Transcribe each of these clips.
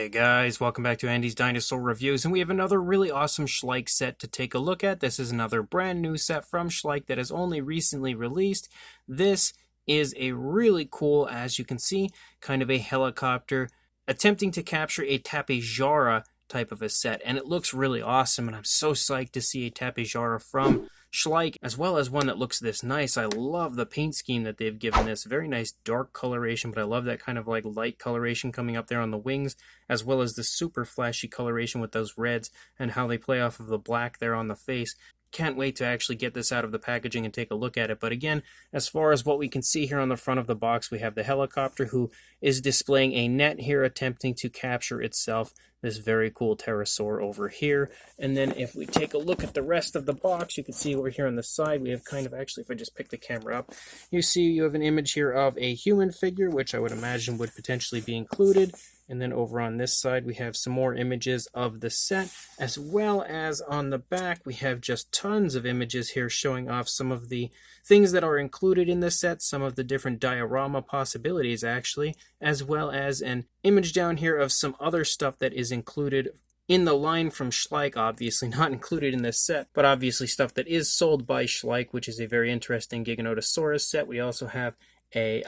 Hey guys, welcome back to Andy's Dinosaur Reviews, and we have another really awesome Schleich set to take a look at. This is another brand new set from Schleich that is only recently released. This is a really cool, as you can see, kind of a helicopter attempting to capture a Tapejara type of a set, and it looks really awesome, and I'm so psyched to see a Tapejara from Schleich, as well as one that looks this nice. I love the paint scheme that they've given this. Very nice dark coloration, but I love that kind of like light coloration coming up there on the wings, as well as the super flashy coloration with those reds and how they play off of the black there on the face. Can't wait to actually get this out of the packaging and take a look at it. But again, as far as what we can see here on the front of the box, we have the helicopter who is displaying a net here attempting to capture itself, this very cool pterosaur over here. And then if we take a look at the rest of the box, you can see over here on the side, we have kind of, actually, if I just pick the camera up, you see you have an image here of a human figure, which I would imagine would potentially be included. And then over on this side, we have some more images of the set, as well as on the back, we have just tons of images here showing off some of the things that are included in the set, some of the different diorama possibilities, actually, as well as an image down here of some other stuff that is included in the line from Schleich, obviously not included in this set, but obviously stuff that is sold by Schleich, which is a very interesting Giganotosaurus set. We also have a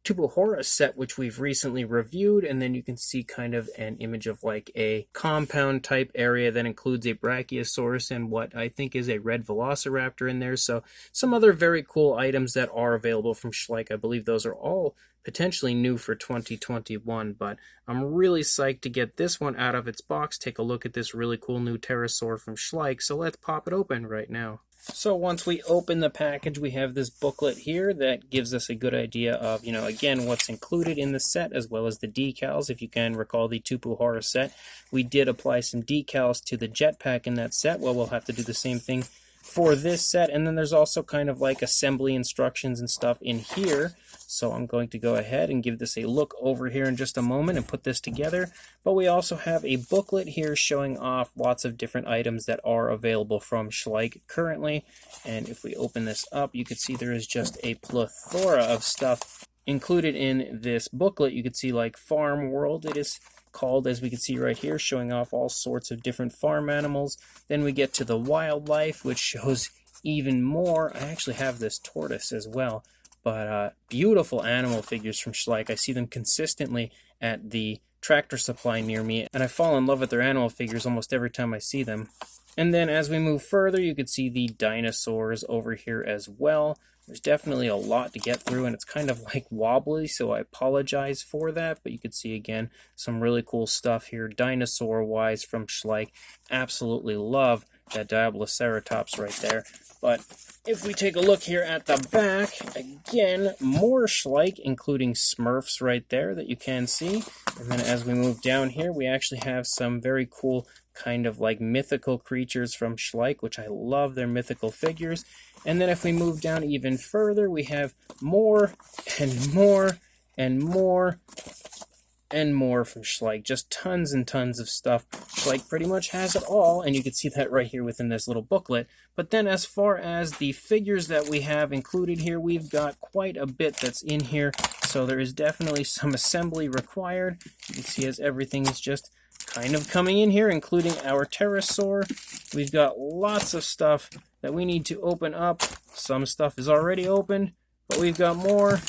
Tapejara set, which we've recently reviewed, and then you can see kind of an image of like a compound type area that includes a Brachiosaurus and what I think is a red velociraptor in there. So some other very cool items that are available from Schleich. I believe those are all potentially new for 2021, but I'm really psyched to get this one out of its box. Take a look at this really cool new pterosaur from Schleich. So let's pop it open right now. So once we open the package, we have this booklet here that gives us a good idea of, again, what's included in the set, as well as the decals. If you can recall the Tapejara set, we did apply some decals to the jetpack in that set. Well, we'll have to do the same thing for this set. And then there's also kind of like assembly instructions and stuff in here. So I'm going to go ahead and give this a look over here in just a moment and put this together. But we also have a booklet here showing off lots of different items that are available from Schleich currently. And if we open this up, you can see there is just a plethora of stuff included in this booklet. You can see like Farm World, it is called, as we can see right here, showing off all sorts of different farm animals. Then we get to the wildlife, which shows even more. I actually have this tortoise as well. But beautiful animal figures from Schleich. I see them consistently at the Tractor Supply near me, and I fall in love with their animal figures almost every time I see them. And then as we move further, you can see the dinosaurs over here as well. There's definitely a lot to get through, and it's kind of like wobbly, so I apologize for that. But you can see, again, some really cool stuff here, dinosaur-wise from Schleich. Absolutely love that Diabloceratops right there. But if we take a look here at the back, again, more Schleich, including Smurfs right there that you can see. And then as we move down here, we actually have some very cool kind of like mythical creatures from Schleich, which I love their mythical figures. And then if we move down even further, we have more and more and more and more from Schleich. Just tons and tons of stuff. Schleich pretty much has it all, and you can see that right here within this little booklet. But then as far as the figures that we have included here, we've got quite a bit that's in here, so there is definitely some assembly required. You can see as everything is just kind of coming in here, including our pterosaur. We've got lots of stuff that we need to open up. Some stuff is already opened, but we've got more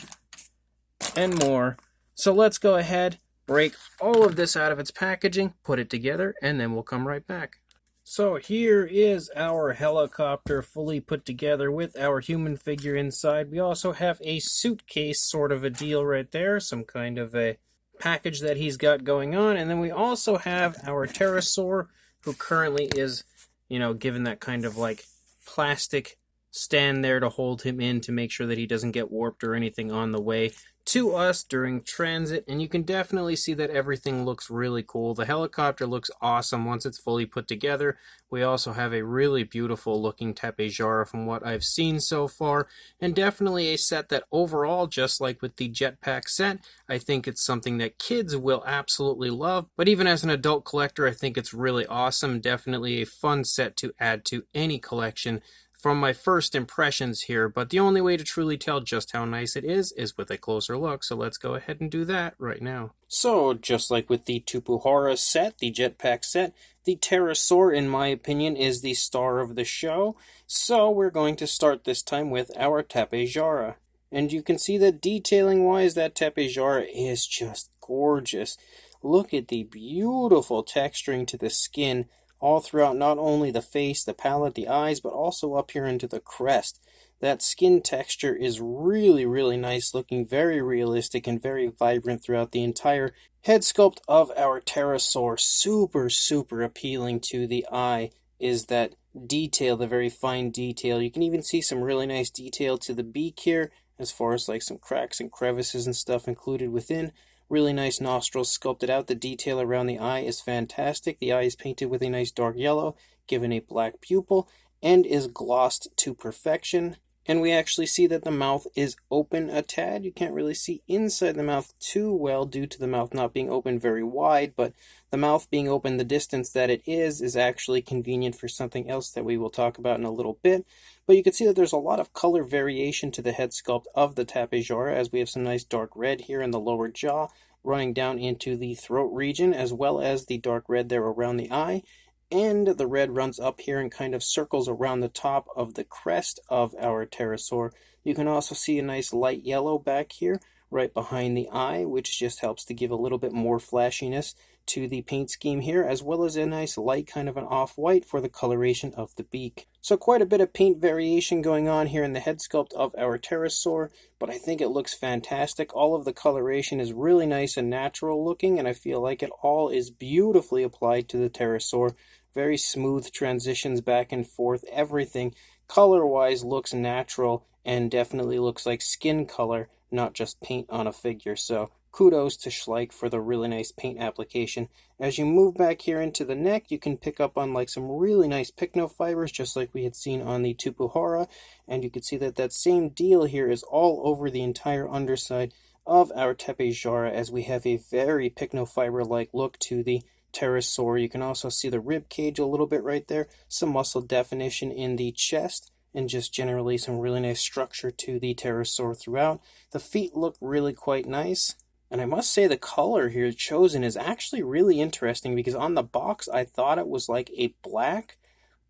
and more. So let's go ahead, break all of this out of its packaging, put it together, and then we'll come right back. So here is our helicopter fully put together with our human figure inside. We also have a suitcase sort of a deal right there, some kind of a package that he's got going on. And then we also have our pterosaur, who currently is, given that kind of like plastic stand there to hold him in to make sure that he doesn't get warped or anything on the way to us during transit. And you can definitely see that everything looks really cool. The helicopter looks awesome once it's fully put together. We also have a really beautiful looking Tapejara from what I've seen so far, and definitely a set that overall, just like with the jetpack set, I think it's something that kids will absolutely love. But even as an adult collector, I think it's really awesome. Definitely a fun set to add to any collection from my first impressions here, but the only way to truly tell just how nice it is with a closer look, so let's go ahead and do that right now. So, just like with the Tapejara set, the jetpack set, the Pterosaur, in my opinion, is the star of the show, so we're going to start this time with our Tapejara. And you can see that detailing-wise, that Tapejara is just gorgeous. Look at the beautiful texturing to the skin all throughout not only the face, the palate, the eyes, but also up here into the crest. That skin texture is really, really nice looking, very realistic and very vibrant throughout the entire head sculpt of our Pterosaur. Super, super appealing to the eye is that detail, the very fine detail. You can even see some really nice detail to the beak here, as far as like some cracks and crevices and stuff included within. Really nice nostrils sculpted out. The detail around the eye is fantastic. The eye is painted with a nice dark yellow, given a black pupil, and is glossed to perfection. And we actually see that the mouth is open a tad. You can't really see inside the mouth too well due to the mouth not being open very wide, but the mouth being open the distance that it is actually convenient for something else that we will talk about in a little bit. But you can see that there's a lot of color variation to the head sculpt of the Tapejara, as we have some nice dark red here in the lower jaw, running down into the throat region, as well as the dark red there around the eye. And the red runs up here and kind of circles around the top of the crest of our Pterosaur. You can also see a nice light yellow back here, right behind the eye, which just helps to give a little bit more flashiness to the paint scheme here, as well as a nice light kind of an off-white for the coloration of the beak. So quite a bit of paint variation going on here in the head sculpt of our Pterosaur, but I think it looks fantastic. All of the coloration is really nice and natural looking, and I feel like it all is beautifully applied to the Pterosaur. Very smooth transitions back and forth. Everything color-wise looks natural and definitely looks like skin color, not just paint on a figure. So kudos to Schleich for the really nice paint application. As you move back here into the neck, you can pick up on like some really nice pycno fibers, just like we had seen on the Tapejara, and you can see that that same deal here is all over the entire underside of our Tapejara, as we have a very pycno fiber-like look to the Pterosaur. You can also see the rib cage a little bit right there, some muscle definition in the chest, and just generally some really nice structure to the Pterosaur throughout. The feet look really quite nice, and I must say the color here chosen is actually really interesting, because on the box I thought it was like a black,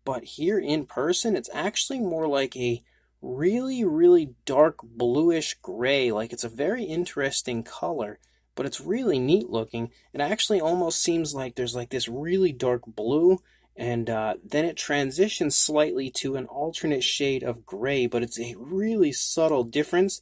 but here in person it's actually more like a really, really dark bluish gray. Like, it's a very interesting color, but it's really neat looking. It actually almost seems like there's like this really dark blue, and then it transitions slightly to an alternate shade of gray, but it's a really subtle difference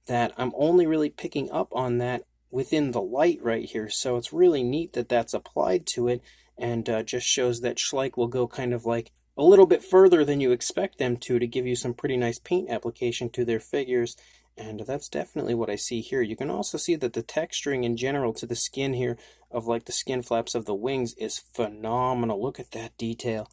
that I'm only really picking up on that within the light right here. So it's really neat that that's applied to it, and just shows that Schleich will go kind of like a little bit further than you expect them to give you some pretty nice paint application to their figures. And that's definitely what I see here. You can also see that the texturing in general to the skin here of like the skin flaps of the wings is phenomenal. Look at that detail.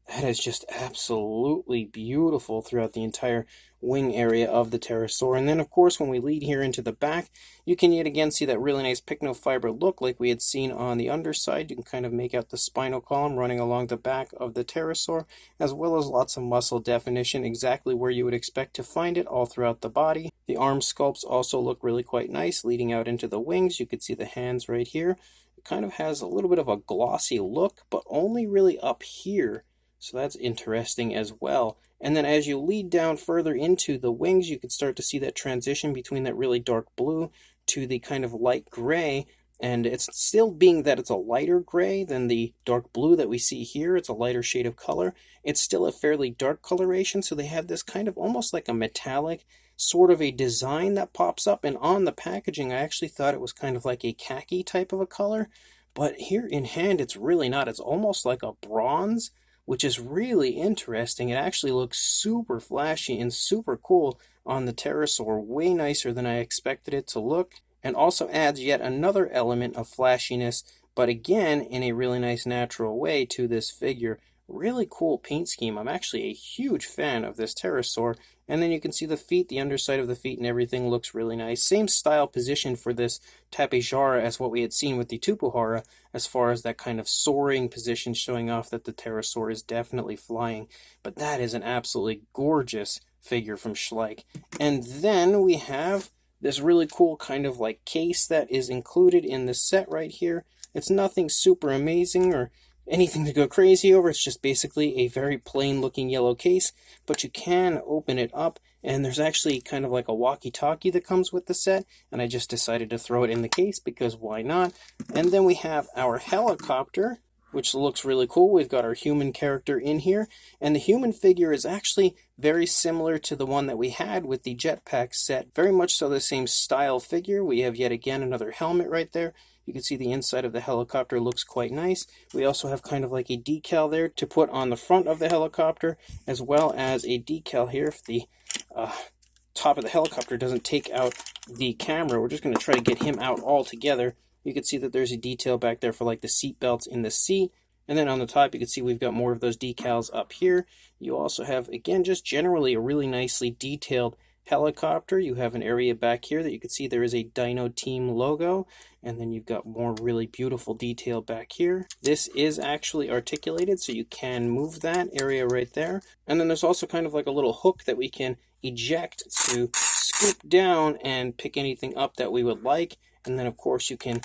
That is just absolutely beautiful throughout the entire wing area of the Pterosaur. And then, of course, when we lead here into the back, you can yet again see that really nice pycnofiber look like we had seen on the underside. You can kind of make out the spinal column running along the back of the Pterosaur, as well as lots of muscle definition, exactly where you would expect to find it all throughout the body. The arm sculpts also look really quite nice, leading out into the wings. You could see the hands right here. It kind of has a little bit of a glossy look, but only really up here. So that's interesting as well. And then as you lead down further into the wings, you can start to see that transition between that really dark blue to the kind of light gray. And it's still being that it's a lighter gray than the dark blue that we see here. It's a lighter shade of color. It's still a fairly dark coloration, so they have this kind of almost like a metallic sort of a design that pops up. And on the packaging, I actually thought it was kind of like a khaki type of a color. But here in hand, it's really not. It's almost like a bronze, which is really interesting. It actually looks super flashy and super cool on the Pterosaur, way nicer than I expected it to look, and also adds yet another element of flashiness, but again, in a really nice natural way to this figure. Really cool paint scheme. I'm actually a huge fan of this Pterosaur. And then you can see the feet, the underside of the feet and everything looks really nice. Same style position for this Tapejara as what we had seen with the Tapejara, as far as that kind of soaring position, showing off that the Pterosaur is definitely flying. But that is an absolutely gorgeous figure from Schleich. And then we have this really cool kind of like case that is included in the set right here. It's nothing super amazing or anything to go crazy over. It's just basically a very plain looking yellow case, but you can open it up, and there's actually kind of like a walkie-talkie that comes with the set, and I just decided to throw it in the case because why not? And then we have our helicopter, which looks really cool. We've got our human character in here, and the human figure is actually very similar to the one that we had with the jetpack set. Very much so the same style figure. We have yet again another helmet right there. You can see the inside of the helicopter looks quite nice. We also have kind of like a decal there to put on the front of the helicopter, as well as a decal here if the top of the helicopter doesn't take out the camera. We're just going to try to get him out all together. You can see that there's a detail back there for like the seat belts in the seat. And then on the top, you can see we've got more of those decals up here. You also have, again, just generally a really nicely detailed helicopter. You have an area back here that you can see there is a Dino Team logo, and then you've got more really beautiful detail back here. This is actually articulated, so you can move that area right there. And then there's also kind of like a little hook that we can eject to scoop down and pick anything up that we would like. And then of course you can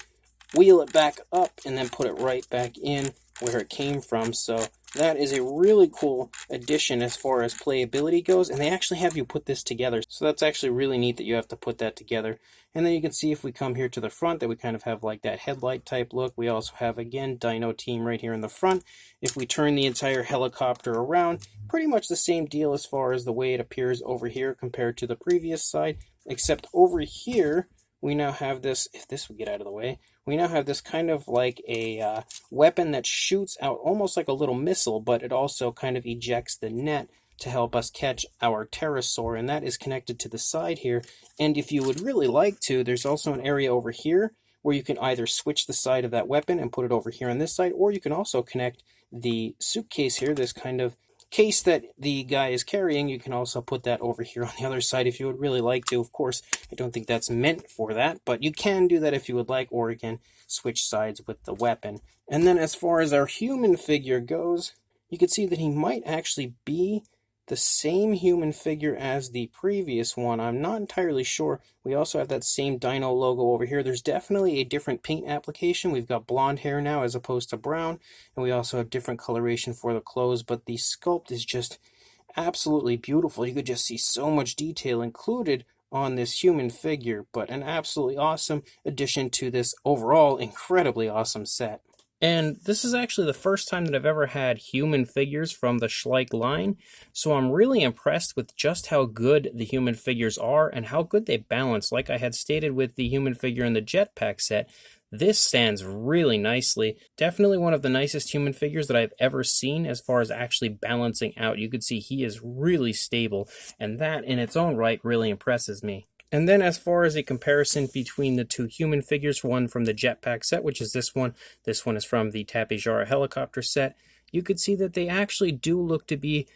wheel it back up and then put it right back in where it came from. So that is a really cool addition as far as playability goes, and they actually have you put this together. So that's actually really neat that you have to put that together. And then you can see if we come here to the front that we kind of have like that headlight type look. We also have, again, Dino Team right here in the front. If we turn the entire helicopter around, pretty much the same deal as far as the way it appears over here compared to the previous side, except over here we now have this, if this would get out of the way, we now have this kind of like a weapon that shoots out almost like a little missile, but it also kind of ejects the net to help us catch our Pterosaur, and that is connected to the side here. And if you would really like to, there's also an area over here where you can either switch the side of that weapon and put it over here on this side, or you can also connect the suitcase here, this kind of case that the guy is carrying. You can also put that over here on the other side if you would really like to. Of course, I don't think that's meant for that, but you can do that if you would like, or again, switch sides with the weapon. And then as far as our human figure goes, you can see that he might actually be the same human figure as the previous one. I'm not entirely sure. We also have that same Dino logo over here. There's definitely a different paint application. We've got blonde hair now as opposed to brown, and we also have different coloration for the clothes, but the sculpt is just absolutely beautiful. You could just see so much detail included on this human figure, but an absolutely awesome addition to this overall incredibly awesome set. And this is actually the first time that I've ever had human figures from the Schleich line, so I'm really impressed with just how good the human figures are and how good they balance. Like I had stated with the human figure in the jetpack set, this stands really nicely. Definitely one of the nicest human figures that I've ever seen as far as actually balancing out. You could see he is really stable, and that in its own right really impresses me. And then as far as a comparison between the two human figures, one from the jetpack set, which is this one is from the Tapejara helicopter set, you could see that they actually do look to be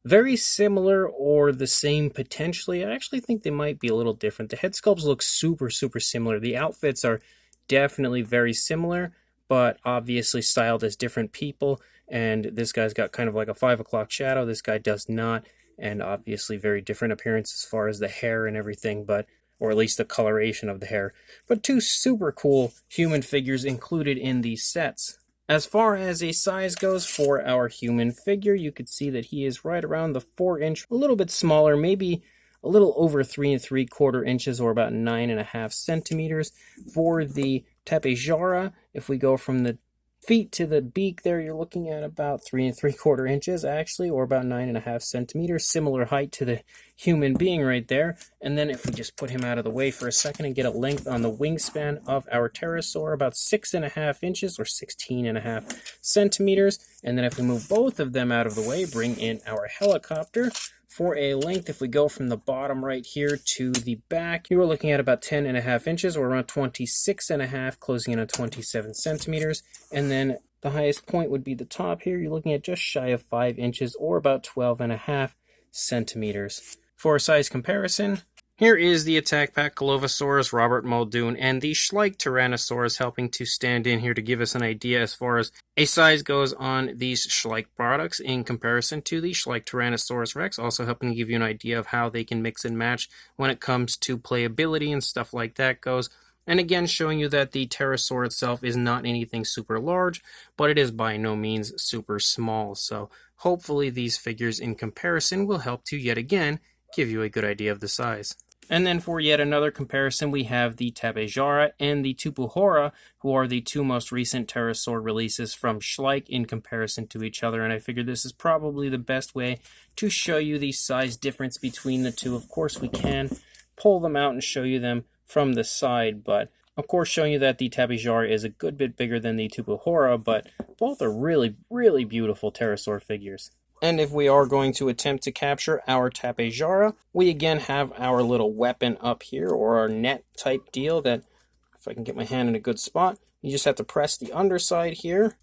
very similar or the same potentially. I actually think they might be a little different. The head sculpts look super, super similar. The outfits are definitely very similar, but obviously styled as different people. And this guy's got kind of like a 5 o'clock shadow. This guy does not. And obviously very different appearance as far as the hair and everything, but or at least the coloration of the hair. But two super cool human figures included in these sets. As far as a size goes for our human figure, you could see that he is right around the 4-inch, a little bit smaller, maybe a little over 3 3/4 inches or about 9.5 centimeters. For the Tapejara, if we go from the feet to the beak there, you're looking at about 3 3/4 inches actually, or about 9.5 centimeters, similar height to the human being right there. And then if we just put him out of the way for a second and get a length on the wingspan of our Pterosaur, about 6.5 inches or 16.5 centimeters. And then if we move both of them out of the way, bring in our helicopter. For a length, if we go from the bottom right here to the back, you are looking at about 10.5 inches or around 26.5, closing in on 27 centimeters. And then The highest point would be the top here. You're looking at just shy of 5 inches or about 12.5 centimeters. For a size comparison, here is the Attack Pack Colovosaurus Robert Muldoon and the Schleich Tyrannosaurus helping to stand in here to give us an idea as far as a size goes on these Schleich products in comparison to the Schleich Tyrannosaurus Rex, also helping to give you an idea of how they can mix and match when it comes to playability and stuff like that goes. And again, showing you that the Pterosaur itself is not anything super large, but it is by no means super small. So hopefully these figures in comparison will help to yet again give you a good idea of the size. And then for yet another comparison, we have the Tapejara and the Tupuhora, who are the two most recent Pterosaur releases from Schleich in comparison to each other. And I figured this is probably the best way to show you the size difference between the two. Of course, we can pull them out and show you them from the side, but of course showing you that the Tapejara is a good bit bigger than the Tupuhora, but both are really, really beautiful Pterosaur figures. And if we are going to attempt to capture our Tapejara, we again have our little weapon up here, or our net type deal that, if I can get my hand in a good spot, you just have to press the underside here,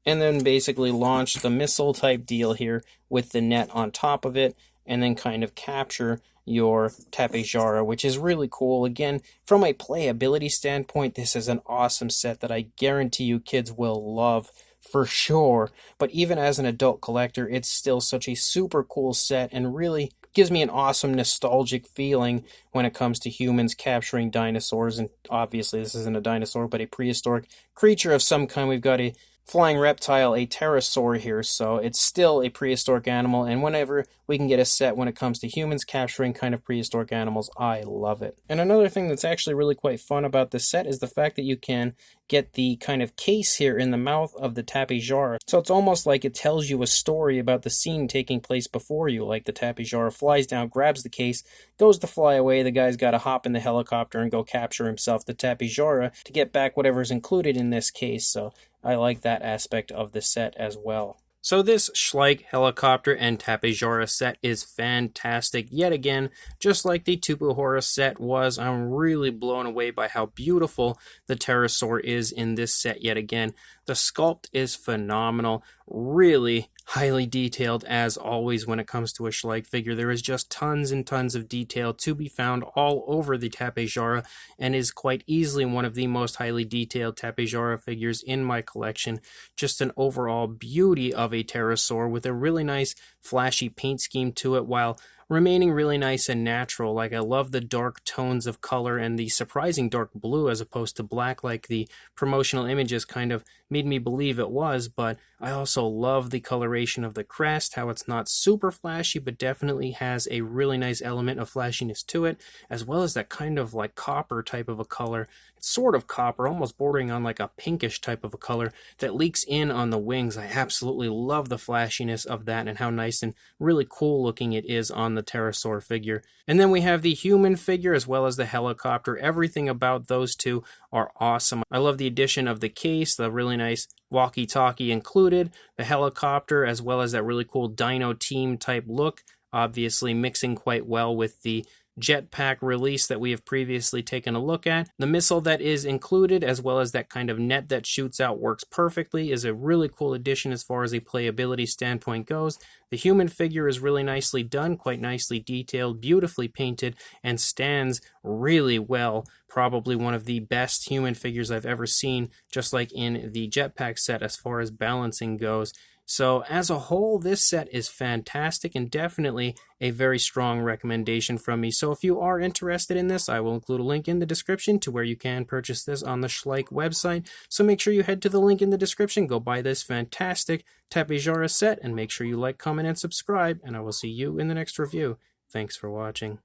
and then basically launch the missile type deal here with the net on top of it, and then kind of capture your Tapejara, which is really cool. Again, from a playability standpoint, this is an awesome set that I guarantee you kids will love for sure. But even as an adult collector, it's still such a super cool set and really gives me an awesome nostalgic feeling when it comes to humans capturing dinosaurs. And obviously this isn't a dinosaur, but a prehistoric creature of some kind. We've got a flying reptile, a pterosaur here, so it's still a prehistoric animal, and whenever we can get a set when it comes to humans capturing kind of prehistoric animals, I love it. And another thing that's actually really quite fun about this set is the fact that you can get the kind of case here in the mouth of the Tapejara. So it's almost like it tells you a story about the scene taking place before you, like the Tapejara flies down, grabs the case, goes to fly away, the guy's got to hop in the helicopter and go capture himself, the Tapejara, to get back whatever's included in this case, so I like that aspect of the set as well. So this Schleich helicopter and Tapejara set is fantastic. Yet again, just like the Tupuhora set was, I'm really blown away by how beautiful the Pterosaur is in this set yet again. The sculpt is phenomenal, really highly detailed as always when it comes to a Schleich figure. There is just tons and tons of detail to be found all over the Tapejara and is quite easily one of the most highly detailed Tapejara figures in my collection. Just an overall beauty of a Pterosaur with a really nice flashy paint scheme to it while remaining really nice and natural. Like, I love the dark tones of color and the surprising dark blue as opposed to black like the promotional images kind of made me believe it was, but I also love the coloration of the crest, how it's not super flashy but definitely has a really nice element of flashiness to it, as well as that kind of like copper type of a color. It's sort of copper, almost bordering on like a pinkish type of a color that leaks in on the wings. I absolutely love the flashiness of that and how nice and really cool looking it is on the Pterosaur figure. And then we have the human figure as well as the helicopter. Everything about those two are awesome. I love the addition of the case, the really nice walkie-talkie included, the helicopter, as well as that really cool dino team type look, obviously mixing quite well with the jetpack release that we have previously taken a look at. The missile that is included, as well as that kind of net that shoots out, works perfectly, is a really cool addition as far as a playability standpoint goes. The human figure is really nicely done, quite nicely detailed, beautifully painted, and stands really well. Probably one of the best human figures I've ever seen, just like in the jetpack set as far as balancing goes. So as a whole, this set is fantastic and definitely a very strong recommendation from me. So if you are interested in this, I will include a link in the description to where you can purchase this on the Schleich website. So make sure you head to the link in the description, go buy this fantastic Tapejara set, and make sure you like, comment, and subscribe, and I will see you in the next review. Thanks for watching.